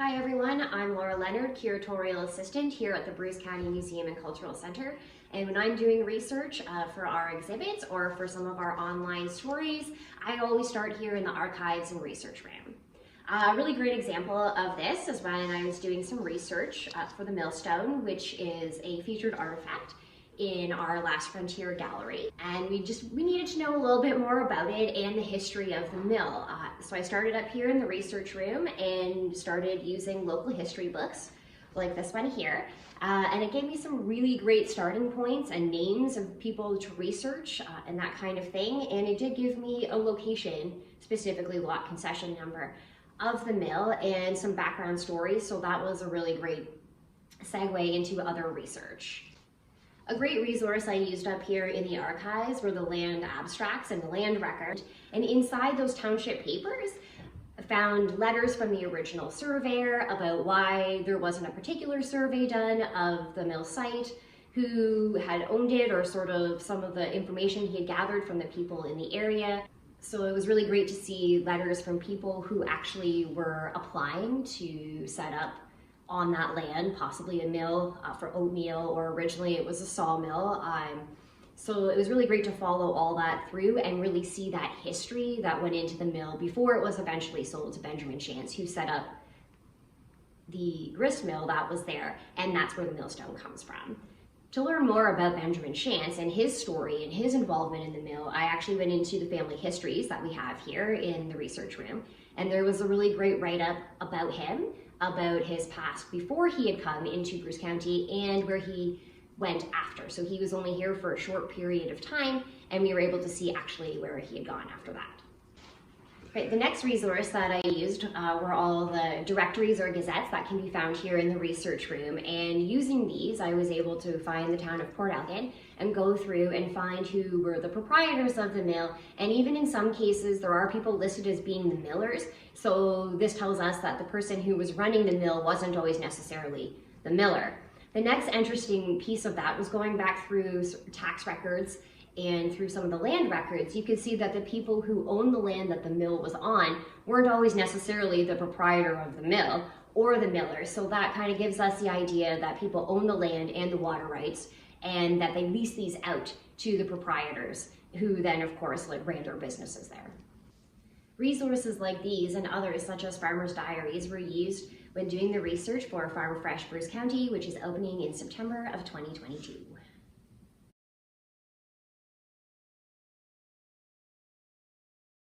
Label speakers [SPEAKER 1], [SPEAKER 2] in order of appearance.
[SPEAKER 1] Hi everyone, I'm Laura Leonard, Curatorial Assistant here at the Bruce County Museum and Cultural Center. And when I'm doing research for our exhibits or for some of our online stories, I always start here in the archives and research room. A really great example of this is when I was doing some research for the Millstone, which is a featured artifact in our Last Frontier gallery, and we needed to know a little bit more about it and the history of the mill. So I started up here in the research room and started using local history books like this one here, and it gave me some really great starting points and names of people to research and that kind of thing, and it did give me a location, specifically lot concession number, of the mill and some background stories, so that was a really great segue into other research. A great resource I used up here in the archives were the land abstracts and the land record. And inside those township papers, I found letters from the original surveyor about why there wasn't a particular survey done of the mill site, who had owned it, or sort of some of the information he had gathered from the people in the area. So it was really great to see letters from people who actually were applying to set up on that land, possibly a mill for oatmeal, or originally it was a sawmill. So it was really great to follow all that through and really see that history that went into the mill before it was eventually sold to Benjamin Chance, who set up the grist mill that was there, and that's where the millstone comes from. To learn more about Benjamin Chance and his story and his involvement in the mill, I actually went into the family histories that we have here in the research room, and there was a really great write-up about him, about his past before he had come into Bruce County and where he went after. So he was only here for a short period of time, and we were able to see actually where he had gone after that. Right, the next resource that I used were all the directories or gazettes that can be found here in the research room, and using these I was able to find the town of Port Elgin and go through and find who were the proprietors of the mill, and even in some cases there are people listed as being the millers, so this tells us that the person who was running the mill wasn't always necessarily the miller. The next interesting piece of that was going back through tax records and through some of the land records. You could see that the people who owned the land that the mill was on weren't always necessarily the proprietor of the mill or the miller. So that kind of gives us the idea that people own the land and the water rights, and that they lease these out to the proprietors, who then of course ran their businesses there. Resources like these and others, such as Farmers' Diaries, were used when doing the research for Farm Fresh Bruce County, which is opening in September of 2022.